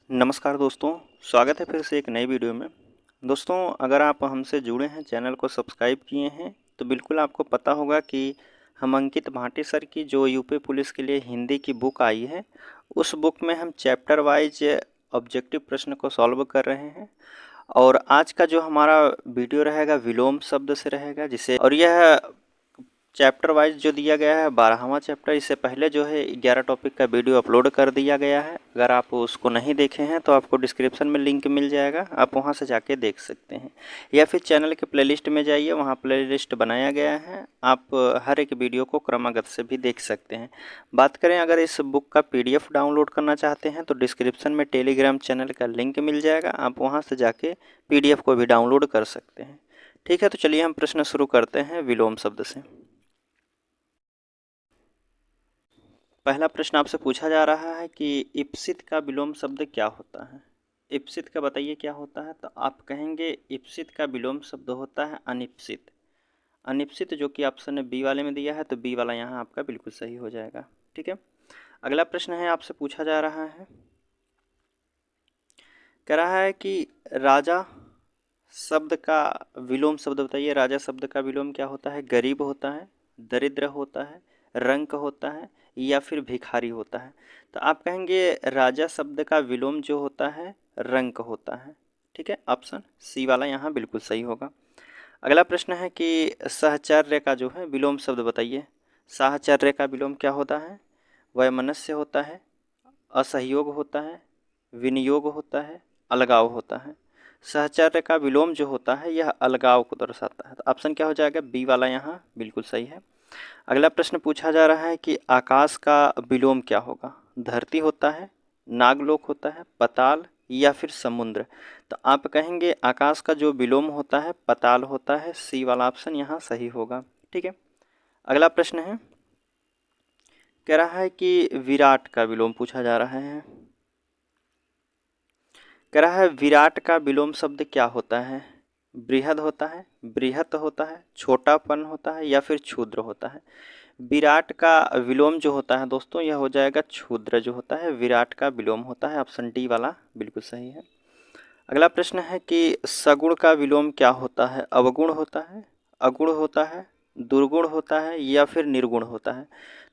नमस्कार दोस्तों, स्वागत है फिर से एक नई वीडियो में। दोस्तों, अगर आप हमसे जुड़े हैं, चैनल को सब्सक्राइब किए हैं, तो बिल्कुल आपको पता होगा कि हम अंकित भाटी सर की जो यूपी पुलिस के लिए हिंदी की बुक आई है, उस बुक में हम चैप्टर वाइज ऑब्जेक्टिव प्रश्न को सॉल्व कर रहे हैं। और आज का जो हमारा वीडियो रहेगा विलोम शब्द से रहेगा, जिसे और यह चैप्टर वाइज जो दिया गया है 12वां चैप्टर। इससे पहले जो है 11 टॉपिक का वीडियो अपलोड कर दिया गया है। अगर आप उसको नहीं देखे हैं तो आपको डिस्क्रिप्शन में लिंक मिल जाएगा, आप वहां से जाके देख सकते हैं, या फिर चैनल के प्लेलिस्ट में जाइए, वहां प्लेलिस्ट बनाया गया है, आप हर एक वीडियो को क्रमागत से भी देख सकते हैं। बात करें अगर इस बुक का PDF डाउनलोड करना चाहते हैं तो डिस्क्रिप्शन में टेलीग्राम चैनल का लिंक मिल जाएगा, आप वहाँ से जाके PDF को भी डाउनलोड कर सकते हैं। ठीक है, तो चलिए हम प्रश्न शुरू करते हैं विलोम शब्द से। पहला प्रश्न आपसे पूछा जा रहा है कि इप्सित का विलोम शब्द क्या होता है। इप्सित का बताइए क्या होता है। तो आप कहेंगे इप्सित का विलोम शब्द होता है अनिप्सित। अनिप्सित जो कि ऑप्शन ने बी वाले में दिया है, तो बी वाला यहाँ आपका बिल्कुल सही हो जाएगा। ठीक है, अगला प्रश्न है आपसे पूछा जा रहा है, कह रहा है कि राजा शब्द का विलोम शब्द बताइए। राजा शब्द का विलोम क्या होता है। गरीब होता है, दरिद्र होता है, रंक होता है, या फिर भिखारी होता है। तो आप कहेंगे राजा शब्द का विलोम जो होता है रंक होता है। ठीक है, ऑप्शन सी वाला यहाँ बिल्कुल सही होगा। अगला प्रश्न है कि साहचर्य का जो है विलोम शब्द बताइए। साहचर्य का विलोम क्या होता है। वैमनस्य होता है, असहयोग होता है, विनियोग होता है, अलगाव होता है। सहचर्य का विलोम जो होता है यह अलगाव को दर्शाता है। तो ऑप्शन क्या हो जाएगा, बी वाला यहाँ बिल्कुल सही है। अगला प्रश्न पूछा जा रहा है कि आकाश का विलोम क्या होगा। धरती होता है, नागलोक होता है, पताल, या फिर समुद्र। तो आप कहेंगे आकाश का जो विलोम होता है पताल होता है, सी वाला ऑप्शन यहाँ सही होगा। ठीक है, अगला प्रश्न है, कह रहा है कि विराट का विलोम पूछा जा रहा है। कह रहा है विराट का विलोम शब्द क्या होता है। बृहद होता है, बृहत होता है, छोटापन होता है, या फिर क्षुद्र होता है। विराट का विलोम जो होता है दोस्तों यह हो जाएगा क्षुद्र जो होता है, विराट का विलोम होता है। ऑप्शन डी वाला बिल्कुल सही है। अगला प्रश्न है कि सगुण का विलोम क्या होता है। अवगुण होता है, अगुण होता है, दुर्गुण होता है, या फिर निर्गुण होता है।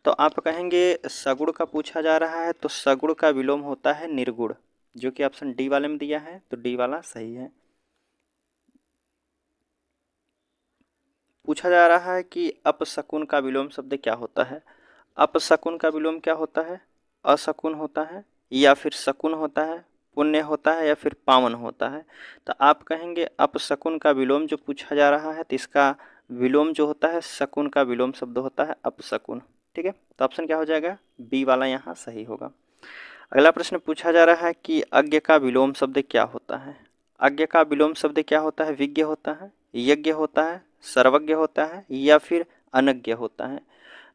तो आप कहेंगे सगुण का पूछा जा रहा है, तो सगुण का विलोम होता है निर्गुण, जो कि ऑप्शन डी वाले में दिया है, तो डी वाला सही है। पूछा जा रहा है कि अपशकुन का विलोम शब्द क्या होता है। अपशकुन का विलोम क्या होता है। अशकुन होता है, या फिर शकुन होता है, पुण्य होता है, या फिर पावन होता है। तो आप कहेंगे अपशकुन का विलोम जो पूछा जा रहा है, तो इसका विलोम जो होता है शकुन का विलोम शब्द होता है अपशकुन। ठीक है, तो ऑप्शन क्या हो जाएगा, बी वाला यहाँ सही होगा। अगला प्रश्न पूछा जा रहा है कि अज्ञ का विलोम शब्द क्या होता है। अज्ञ का विलोम शब्द क्या होता है। विज्ञ होता है, यज्ञ होता है, सर्वज्ञ होता है, या फिर अनज्ञ होता है।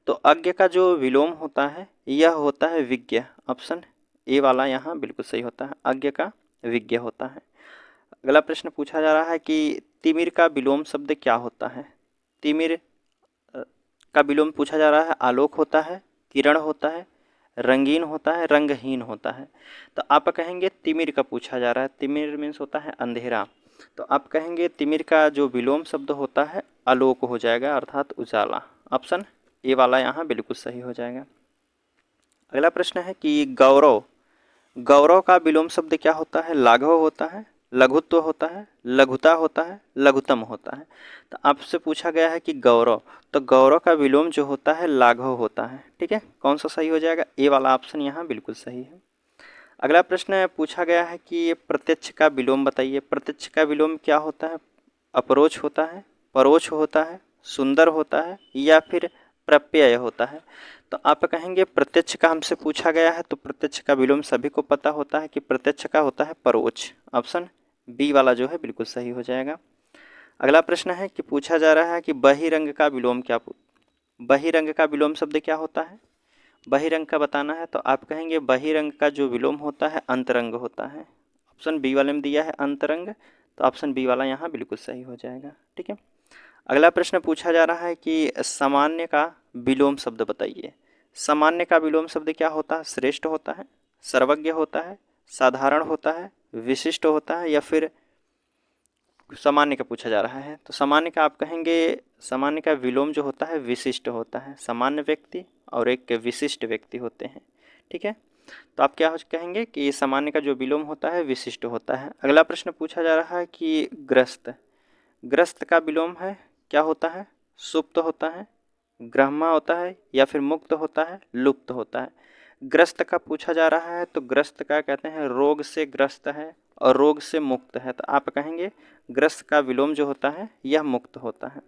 तो अज्ञ का जो विलोम होता है यह होता है विज्ञ। ऑप्शन ए वाला यहाँ बिल्कुल सही होता है, अज्ञ का विज्ञ होता है। अगला प्रश्न पूछा जा रहा है कि तिमिर का विलोम शब्द क्या होता है। तिमिर का विलोम पूछा जा रहा है आलोक होता है, किरण होता है, रंगीन होता है, रंगहीन होता है। तो आप कहेंगे तिमिर का पूछा जा रहा है। तिमिर मीन्स होता है अंधेरा, तो आप कहेंगे तिमिर का जो विलोम शब्द होता है आलोक हो जाएगा, अर्थात उजाला। ऑप्शन ए वाला यहाँ बिल्कुल सही हो जाएगा। अगला प्रश्न है कि गौरव, गौरव का विलोम शब्द क्या होता है। लाघव होता है, लघुत्व होता है, लघुता होता है, लघुतम होता है। तो आपसे पूछा गया है कि गौरव, तो गौरव का विलोम जो होता है लाघव होता है। ठीक है, कौन सा सही हो जाएगा, ए वाला ऑप्शन यहाँ बिल्कुल सही है। अगला प्रश्न पूछा गया है कि प्रत्यक्ष का विलोम बताइए। प्रत्यक्ष का विलोम क्या होता है। अपरोक्ष होता है, परोक्ष होता है, सुंदर होता है, या फिर प्रत्यय होता है। तो आप कहेंगे प्रत्यक्ष का हमसे पूछा गया है, तो प्रत्यक्ष का विलोम सभी को पता होता है कि प्रत्यक्ष का होता है परोक्ष। ऑप्शन बी वाला जो है बिल्कुल सही हो जाएगा। अगला प्रश्न है कि पूछा जा रहा है कि बहिरंग का विलोम क्या, बहिरंग का विलोम शब्द क्या होता है। बहिरंग का बताना है, तो आप कहेंगे बहिरंग का जो विलोम होता है अंतरंग होता है। ऑप्शन बी वाले में दिया है अंतरंग, तो ऑप्शन बी वाला यहाँ बिल्कुल सही हो जाएगा। ठीक है, अगला प्रश्न पूछा जा रहा है कि सामान्य का विलोम शब्द बताइए। सामान्य का विलोम शब्द क्या होता है। श्रेष्ठ होता है, सर्वज्ञ होता है, साधारण होता है, विशिष्ट होता है या फिर सामान्य का पूछा जा रहा है। तो सामान्य का आप कहेंगे, सामान्य का विलोम जो होता है विशिष्ट होता है। सामान्य व्यक्ति और एक विशिष्ट व्यक्ति होते हैं, ठीक है। तो आप क्या कहेंगे कि सामान्य का जो विलोम होता है विशिष्ट होता है। अगला प्रश्न पूछा जा रहा है कि ग्रस्त, ग्रस्त का विलोम है क्या होता है? सुप्त होता है, ब्रह्मा होता है या फिर मुक्त होता है, लुप्त होता है। ग्रस्त का पूछा जा रहा है तो ग्रस्त का कहते हैं रोग से ग्रस्त है और रोग से मुक्त है। तो आप कहेंगे ग्रस्त का विलोम जो होता है यह मुक्त होता है।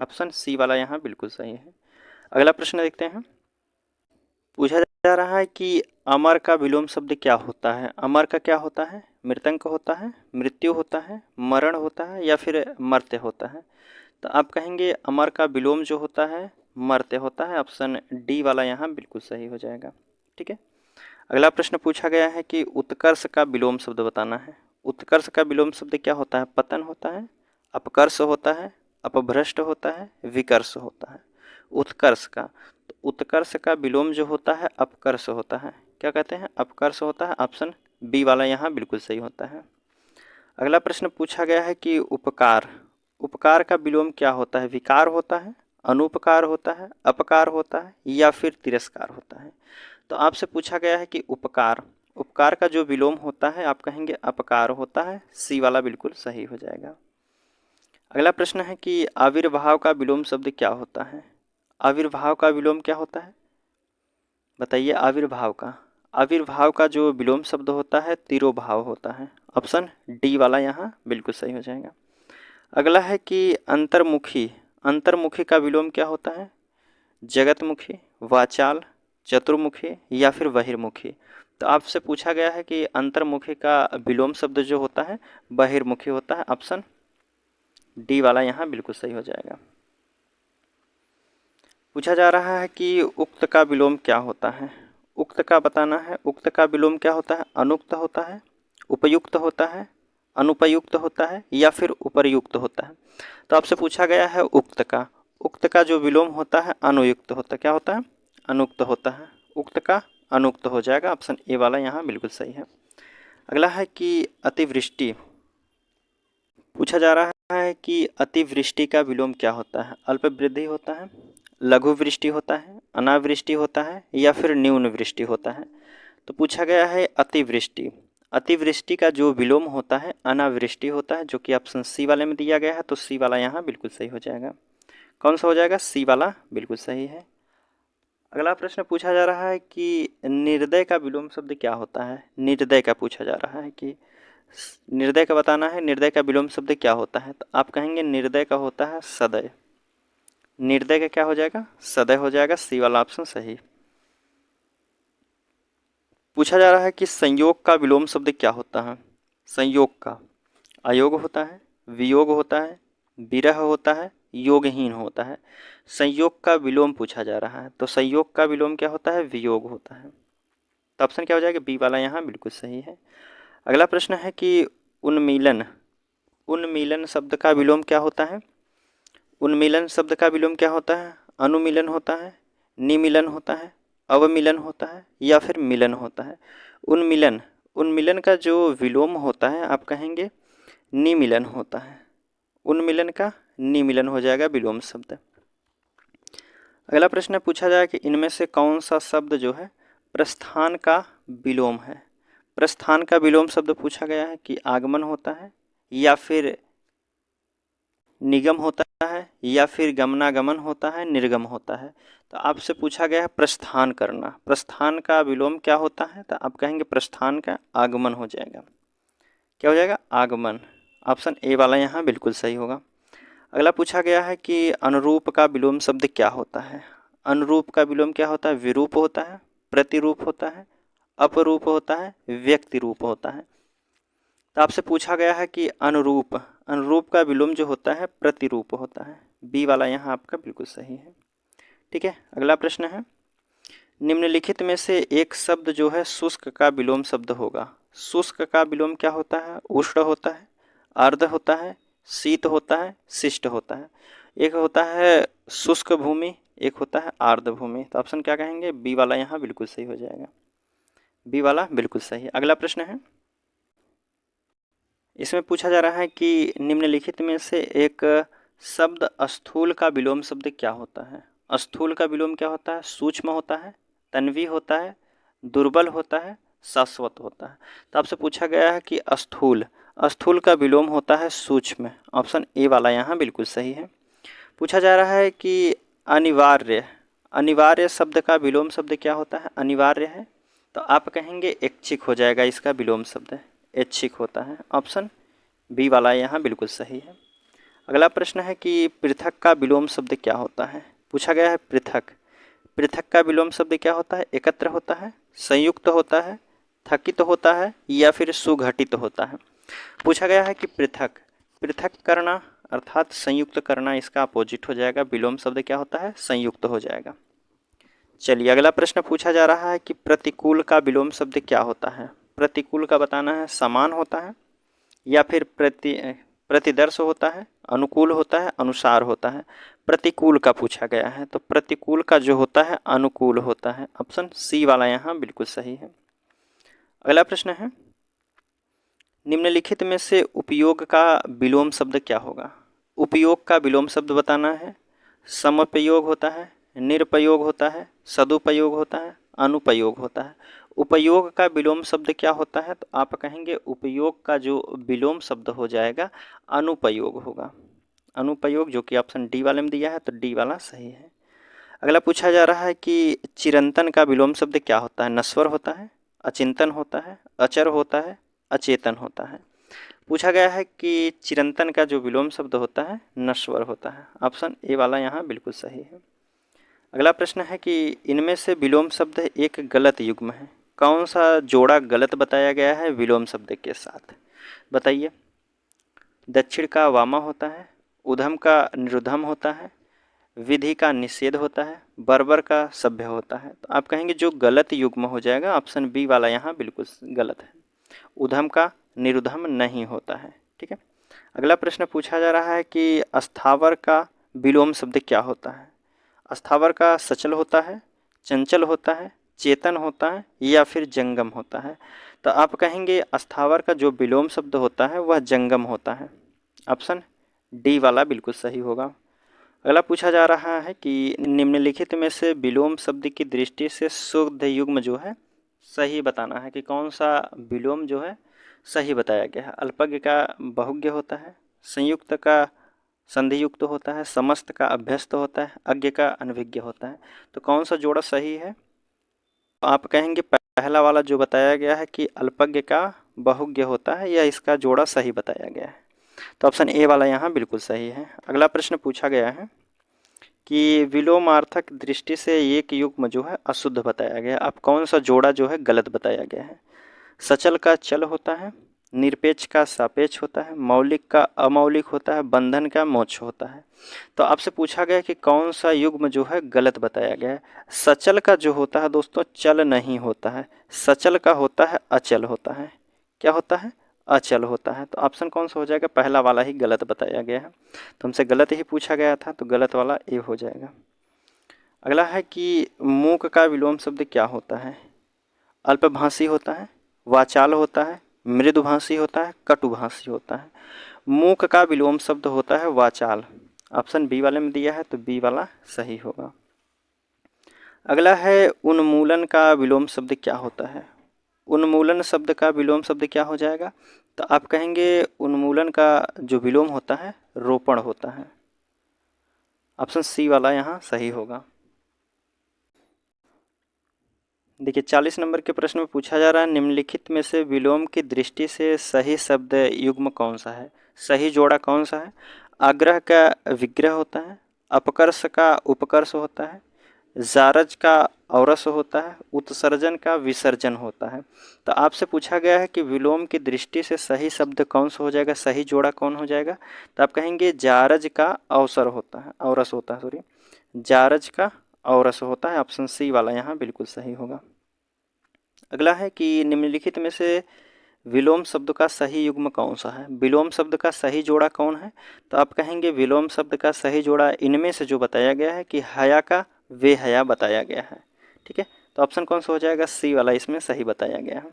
ऑप्शन सी वाला यहाँ बिल्कुल सही है। अगला प्रश्न देखते हैं। पूछा जा रहा है कि अमर का विलोम शब्द क्या होता है? अमर का क्या होता है? मृतंक होता है, मृत्यु होता है, मरण होता है या फिर मर्त्य होता है। तो आप कहेंगे अमर का विलोम जो होता है मर्त्य होता है। ऑप्शन डी वाला यहाँ बिल्कुल सही हो जाएगा, ठीक है। अगला प्रश्न पूछा गया है कि उत्कर्ष का विलोम शब्द बताना है। उत्कर्ष का विलोम शब्द क्या होता है? पतन होता है, अपकर्ष होता है, अपभ्रष्ट होता है, विकर्ष होता है। उत्कर्ष का, तो उत्कर्ष का विलोम जो होता है अपकर्ष होता है। क्या कहते हैं? अपकर्ष होता है। ऑप्शन बी वाला यहाँ बिल्कुल सही होता है। अगला प्रश्न पूछा गया है कि उपकार, उपकार का विलोम क्या होता है? विकार होता है, अनुपकार होता है, अपकार होता है या फिर तिरस्कार होता है। तो आपसे पूछा गया है कि उपकार, उपकार का जो विलोम होता है आप कहेंगे अपकार होता है। सी वाला बिल्कुल सही हो जाएगा। अगला प्रश्न है कि आविर्भाव का विलोम शब्द क्या होता है? आविर्भाव का विलोम क्या होता है बताइए? आविर्भाव का, आविर्भाव का जो विलोम शब्द होता है तिरोभाव होता है। ऑप्शन डी वाला यहाँ बिल्कुल सही हो जाएगा। अगला है कि अंतर्मुखी, अंतर्मुखी का विलोम क्या होता है? जगतमुखी, वाचाल, चतुर्मुखी या फिर बहिर्मुखी। तो आपसे पूछा गया है कि अंतर्मुखी का विलोम शब्द जो होता है बहिर्मुखी होता है। ऑप्शन डी वाला यहाँ बिल्कुल सही हो जाएगा। पूछा जा रहा है कि उक्त का विलोम क्या होता है? उक्त का बताना है। उक्त का विलोम क्या होता है? अनुक्त होता है, उपयुक्त होता है, अनुपयुक्त होता है या फिर उपर्युक्त होता है। तो आपसे पूछा गया है उक्त का, उक्त का जो विलोम होता है अनुयुक्त होता है। क्या होता है? अनुक्त होता है। उक्त का अनुक्त हो जाएगा। ऑप्शन ए वाला यहाँ बिल्कुल सही है। अगला है कि अतिवृष्टि, पूछा जा रहा है कि अतिवृष्टि का विलोम क्या होता है? अल्प वृद्धि होता है, लघु वृष्टि होता है, अनावृष्टि होता है या फिर न्यून वृष्टि होता है। तो पूछा गया है अतिवृष्टि, अतिवृष्टि का जो विलोम होता है अनावृष्टि होता है, जो कि ऑप्शन सी वाले में दिया गया है। तो सी वाला यहाँ बिल्कुल सही हो जाएगा। कौन सा हो जाएगा? सी वाला बिल्कुल सही है। अगला प्रश्न पूछा जा रहा है कि निर्दय का विलोम शब्द क्या होता है? निर्दय का पूछा जा रहा है कि निर्दय का बताना है। निर्दय का विलोम शब्द क्या होता है? तो आप कहेंगे निर्दय का होता है सदय। निर्दय का क्या हो जाएगा? सदय हो जाएगा। सी वाला ऑप्शन सही। पूछा जा रहा है कि संयोग का विलोम शब्द क्या होता है? संयोग का अयोग होता है, वियोग होता है, विरह होता है, योगहीन होता है। संयोग का विलोम पूछा जा रहा है तो संयोग का विलोम क्या होता है? वियोग होता है। तो ऑप्शन क्या हो जाएगा? बी वाला यहाँ बिल्कुल सही है। अगला प्रश्न है कि उन्मीलन, उन्मीलन शब्द का विलोम क्या होता है? उन्मीलन शब्द का विलोम क्या होता है? अनुमीलन होता है, निमीलन होता है, अवमिलन होता है या फिर मिलन होता है। उन्मीलन, उन्मीलन का जो विलोम होता है आप कहेंगे निमीलन होता है। उन्मीलन का निमीलन हो जाएगा विलोम शब्द। अगला प्रश्न पूछा जाए कि इनमें से कौन सा शब्द जो है प्रस्थान का विलोम है? प्रस्थान का विलोम शब्द पूछा गया है कि आगमन होता है या फिर निगम होता है या फिर गमनागमन होता है, निर्गम होता है। तो आपसे पूछा गया है प्रस्थान करना, प्रस्थान का विलोम क्या होता है? तो आप कहेंगे प्रस्थान का आगमन हो जाएगा। क्या हो जाएगा? आगमन। ऑप्शन ए वाला यहाँ बिल्कुल सही होगा। अगला पूछा गया है कि अनुरूप का विलोम शब्द क्या होता है? अनुरूप का विलोम क्या होता है? विरूप होता है, प्रतिरूप होता है, अपरूप होता है, व्यक्ति रूप होता है। तो आपसे पूछा गया है कि अनुरूप, अनुरूप का विलोम जो होता है प्रतिरूप होता है। बी वाला यहाँ आपका बिल्कुल सही है, ठीक है। अगला प्रश्न है निम्नलिखित में से एक शब्द जो है शुष्क का विलोम शब्द होगा। शुष्क का विलोम क्या होता है? उष्ण होता है, आर्द्र होता है, शीत होता है, शिष्ट होता है। एक होता है शुष्क भूमि, एक होता है आर्द्र भूमि। तो ऑप्शन क्या कहेंगे? बी वाला यहाँ बिल्कुल सही हो जाएगा। बी वाला बिल्कुल सही। अगला प्रश्न है इसमें पूछा जा रहा है कि निम्नलिखित में से एक शब्द स्थूल का विलोम शब्द क्या होता है। स्थूल का विलोम क्या होता है? सूक्ष्म होता है, तन्वी होता है, दुर्बल होता है, शाश्वत होता है। तो आपसे पूछा गया है कि स्थूल, स्थूल का विलोम होता है सूक्ष्म। ऑप्शन ए वाला यहाँ बिल्कुल सही है। पूछा जा रहा है कि अनिवार्य, अनिवार्य शब्द का विलोम शब्द क्या होता है? अनिवार्य है तो आप कहेंगे ऐच्छिक हो जाएगा, इसका विलोम शब्द ऐच्छिक होता है। ऑप्शन बी वाला यहाँ बिल्कुल सही है। अगला प्रश्न है कि पृथक का विलोम शब्द क्या होता है। पूछा गया है पृथक, पृथक का विलोम शब्द क्या होता है? एकत्र होता है, संयुक्त होता है, थकित होता है या फिर सुघटित होता है। पूछा गया है कि पृथक, पृथक करना अर्थात संयुक्त करना, इसका अपोजिट हो जाएगा। विलोम शब्द क्या होता है? संयुक्त हो जाएगा। चलिए अगला प्रश्न पूछा जा रहा है कि प्रतिकूल का विलोम शब्द क्या होता है। प्रतिकूल का बताना है। समान होता है या फिर प्रतिदर्श होता है, अनुकूल होता है, अनुसार होता है। प्रतिकूल का पूछा गया है तो प्रतिकूल का जो होता है अनुकूल होता है। ऑप्शन सी वाला यहाँ बिल्कुल सही है। अगला प्रश्न है निम्नलिखित में से उपयोग का विलोम शब्द क्या होगा। उपयोग का विलोम शब्द बताना है। समपयोग होता है, निरुपयोग होता है, सदुपयोग होता है, अनुपयोग होता है। उपयोग का विलोम शब्द क्या होता है? तो आप कहेंगे उपयोग का जो विलोम शब्द हो जाएगा अनुपयोग होगा। अनुपयोग, जो कि ऑप्शन डी वाले में दिया है तो डी वाला सही है। अगला पूछा जा रहा है कि चिरंतन का विलोम शब्द क्या होता है। नश्वर होता है, अचिंतन होता है, अचर होता है, अचेतन होता है। पूछा गया है कि चिरंतन का जो विलोम शब्द होता है नश्वर होता है। ऑप्शन ए वाला यहाँ बिल्कुल सही है। अगला प्रश्न है कि इनमें से विलोम शब्द एक गलत युग्म है। कौन सा जोड़ा गलत बताया गया है विलोम शब्द के साथ, बताइए। दक्षिण का वामा होता है, उधम का निरुधम होता है, विधि का निषेध होता है, बर्बर का सभ्य होता है। तो आप कहेंगे जो गलत युग्म हो जाएगा ऑप्शन बी वाला यहाँ बिल्कुल गलत है। उधम का निरुधम नहीं होता है। ठीक है। अगला प्रश्न पूछा जा रहा है कि अस्थावर का विलोम शब्द क्या होता है। अस्थावर का सचल होता है, चंचल होता है, चेतन होता है या फिर जंगम होता है। तो आप कहेंगे अस्थावर का जो विलोम शब्द होता है वह जंगम होता है। ऑप्शन डी वाला बिल्कुल सही होगा। अगला पूछा जा रहा है कि निम्नलिखित में से विलोम शब्द की दृष्टि से शुद्ध युग्म जो है सही बताना है कि कौन सा विलोम जो है सही बताया गया है। अल्पज्ञ का बहुज्ञ होता है, संयुक्त का संधियुक्त होता है, समस्त का अभ्यस्त होता है, अज्ञ का अनभिज्ञ होता है। तो कौन सा जोड़ा सही है? आप कहेंगे पहला वाला जो बताया गया है कि अल्पज्ञ का बहुज्ञ होता है, या इसका जोड़ा सही बताया गया है। तो ऑप्शन ए वाला यहाँ बिल्कुल सही है। अगला प्रश्न पूछा गया है कि विलोमार्थक दृष्टि से एक युग्म जो है अशुद्ध बताया गया है। अब कौन सा जोड़ा जो है गलत बताया गया है। सचल का चल होता है, निरपेक्ष का सापेक्ष होता है, मौलिक का अमौलिक होता है, बंधन का मोक्ष होता है। तो आपसे पूछा गया कि कौन सा युग्म जो है गलत बताया गया है। सचल का जो होता है दोस्तों चल नहीं होता है, सचल का होता है अचल होता है। क्या होता है? अचल होता है। तो ऑप्शन कौन सा हो जाएगा? पहला वाला ही गलत बताया गया है। तो हमसे गलत ही पूछा गया था तो गलत वाला ए हो जाएगा। अगला है कि मूक का विलोम शब्द क्या होता है। अल्पभाषी होता है, वाचाल होता है, मृदुभाषी होता है, कटुभाषी होता है। मूक का विलोम शब्द होता है वाचाल। ऑप्शन बी वाले में दिया है तो बी वाला सही होगा। अगला है उन्मूलन का विलोम शब्द क्या होता है। उन्मूलन शब्द का विलोम शब्द क्या हो जाएगा? तो आप कहेंगे उन्मूलन का जो विलोम होता है रोपण होता है। ऑप्शन सी वाला यहाँ सही होगा। देखिए 40 नंबर के प्रश्न में पूछा जा रहा है निम्नलिखित में से विलोम की दृष्टि से सही शब्द युग्म कौन सा है, सही जोड़ा कौन सा है। आग्रह का विग्रह होता है, अपकर्ष का उपकर्ष होता है, जारज का औरस होता है, उत्सर्जन का विसर्जन होता है। तो आपसे पूछा गया है कि विलोम की दृष्टि से सही शब्द कौन सा हो जाएगा, सही जोड़ा कौन हो जाएगा। तो आप कहेंगे जारज का अवसर होता है, औरस होता है, सॉरी, जारज का औरस होता है। ऑप्शन सी वाला यहाँ बिल्कुल सही होगा। अगला है कि निम्नलिखित में से विलोम शब्द का सही युग्म कौन सा है, विलोम शब्द का सही जोड़ा कौन है। तो आप कहेंगे विलोम शब्द का सही जोड़ा इनमें से जो बताया गया है कि हया का वे हया बताया गया है। ठीक है। तो ऑप्शन कौन सा हो जाएगा? सी वाला इसमें सही बताया गया है।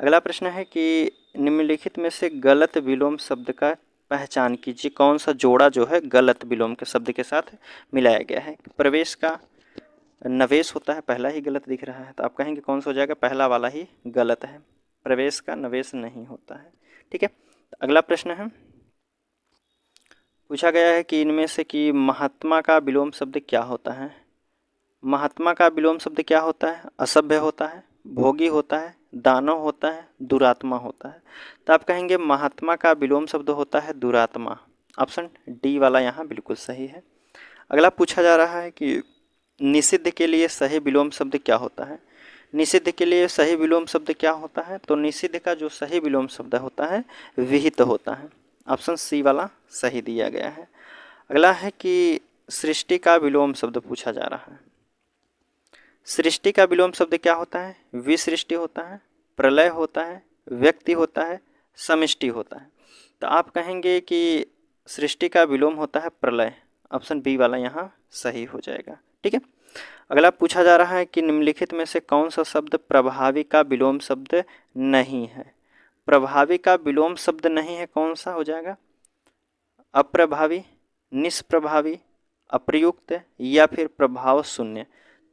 अगला प्रश्न है कि निम्नलिखित में से गलत विलोम शब्द का पहचान कीजिए। कौन सा जोड़ा जो है गलत विलोम के शब्द के साथ मिलाया गया है। प्रवेश का नवेश होता है, पहला ही गलत दिख रहा है, तो आप कहेंगे कौन सा हो जाएगा, पहला वाला ही गलत है, प्रवेश का नवेश नहीं होता है। ठीक है, अगला प्रश्न है, पूछा गया है कि इनमें से कि महात्मा का विलोम शब्द क्या होता है। महात्मा का विलोम शब्द क्या होता है, असभ्य होता है, भोगी होता है, दानव होता है, दुरात्मा होता है। तो आप कहेंगे महात्मा का विलोम शब्द होता है दुरात्मा। ऑप्शन डी वाला यहाँ बिल्कुल सही है। अगला पूछा जा रहा है कि निषिद्ध के लिए सही विलोम शब्द क्या होता है। निषिद्ध के लिए सही विलोम शब्द क्या होता है, तो निषिद्ध का जो सही विलोम शब्द होता है विहित होता है। ऑप्शन सी वाला सही दिया गया है। अगला है कि सृष्टि का विलोम शब्द पूछा जा रहा है। सृष्टि का विलोम शब्द क्या होता है, विसृष्टि होता है, प्रलय होता है, व्यक्ति होता है, समष्टि होता है। तो आप कहेंगे कि सृष्टि का विलोम होता है प्रलय। ऑप्शन बी वाला यहाँ सही हो जाएगा। ठीक है, अगला पूछा जा रहा है कि निम्नलिखित में से कौन सा शब्द प्रभावी का विलोम शब्द नहीं है। प्रभावी का विलोम शब्द नहीं है, कौन सा हो जाएगा, अप्रभावी, निष्प्रभावी, अप्रयुक्त या फिर प्रभाव शून्य।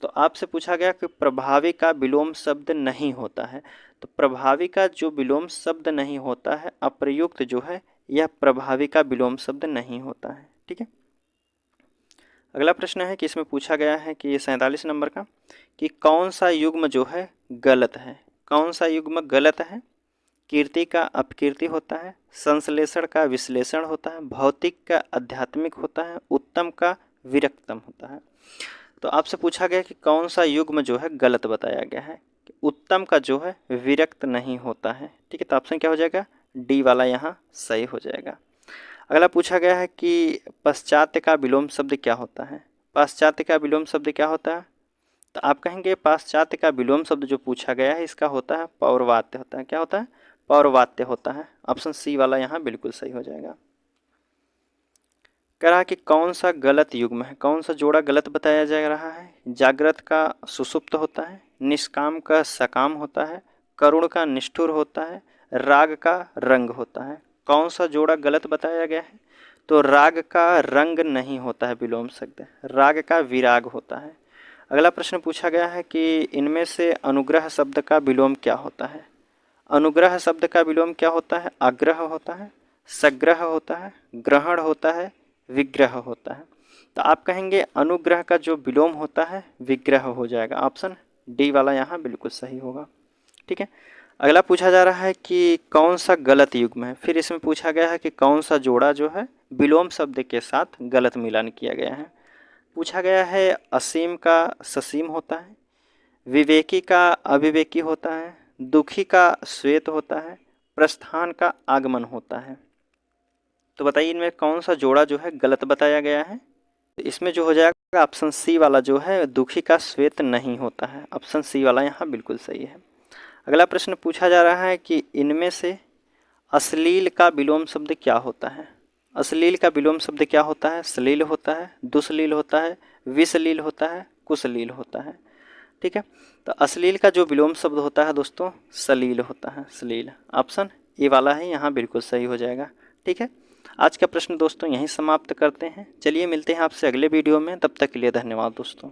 तो आपसे पूछा गया कि प्रभावी का विलोम शब्द नहीं होता है, तो प्रभावी का जो विलोम शब्द नहीं होता है, अप्रयुक्त जो है यह प्रभावी का विलोम शब्द नहीं होता है। ठीक है, अगला प्रश्न है कि इसमें पूछा गया है कि 47 नंबर का, कि कौन सा युग्म जो है गलत है। कौन सा युग्म गलत है, कीर्ति का अपकीर्ति होता है, संश्लेषण का विश्लेषण होता है, भौतिक का आध्यात्मिक होता है, उत्तम का विरक्तम होता है। तो आपसे पूछा गया कि कौन सा युग्म जो है गलत बताया गया है, कि उत्तम का जो है विरक्त नहीं होता है। ठीक है, तो ऑप्शन क्या हो जाएगा, डी वाला यहाँ सही हो जाएगा। अगला पूछा गया है कि पाश्चात्य का विलोम शब्द क्या होता है। पाश्चात्य का विलोम शब्द क्या होता है, तो आप कहेंगे पाश्चात्य का विलोम शब्द जो पूछा गया है इसका होता है पौर्वात्य होता है। क्या होता है, पौर्वात्य होता है। ऑप्शन सी वाला यहाँ बिल्कुल सही हो जाएगा। कह रहा कि कौन सा गलत युग्म है, कौन सा जोड़ा गलत बताया जा रहा है। जागृत का सुषुप्त होता है, निष्काम का सकाम होता है, करुण का निष्ठुर होता है, राग का रंग होता है। कौन सा जोड़ा गलत बताया गया है, तो राग का रंग नहीं होता है विलोम शब्द, राग का विराग होता है। अगला प्रश्न पूछा गया है कि इनमें से अनुग्रह शब्द का विलोम क्या होता है। अनुग्रह शब्द का विलोम क्या होता है, आग्रह होता है, सग्रह होता है, ग्रहण होता है, विग्रह होता है। तो आप कहेंगे अनुग्रह का जो विलोम होता है विग्रह हो जाएगा। ऑप्शन डी वाला यहाँ बिल्कुल सही होगा। ठीक है, अगला पूछा जा रहा है कि कौन सा गलत युग्म है। फिर इसमें पूछा गया है कि कौन सा जोड़ा जो है विलोम शब्द के साथ गलत मिलान किया गया है। पूछा गया है असीम का ससीम होता है, विवेकी का अविवेकी होता है, दुखी का श्वेत होता है, प्रस्थान का आगमन होता है। तो बताइए इनमें कौन सा जोड़ा जो है गलत बताया गया है। तो इसमें जो हो जाएगा ऑप्शन सी वाला जो है दुखी का श्वेत नहीं होता है। ऑप्शन सी वाला यहाँ बिल्कुल सही है। अगला प्रश्न पूछा जा रहा है कि इनमें से अश्लील का विलोम शब्द क्या होता है। अश्लील का विलोम शब्द क्या होता है, श्लील होता है, दुश्लील होता है, विश्लील होता है, कुश्लील होता है। ठीक है, तो अश्लील का जो विलोम शब्द होता है दोस्तों श्लील होता है, श्लील। ऑप्शन ए वाला है यहाँ बिल्कुल सही हो जाएगा। ठीक है, आज का प्रश्न दोस्तों यहीं समाप्त करते हैं। चलिए मिलते हैं आपसे अगले वीडियो में, तब तक के लिए धन्यवाद दोस्तों।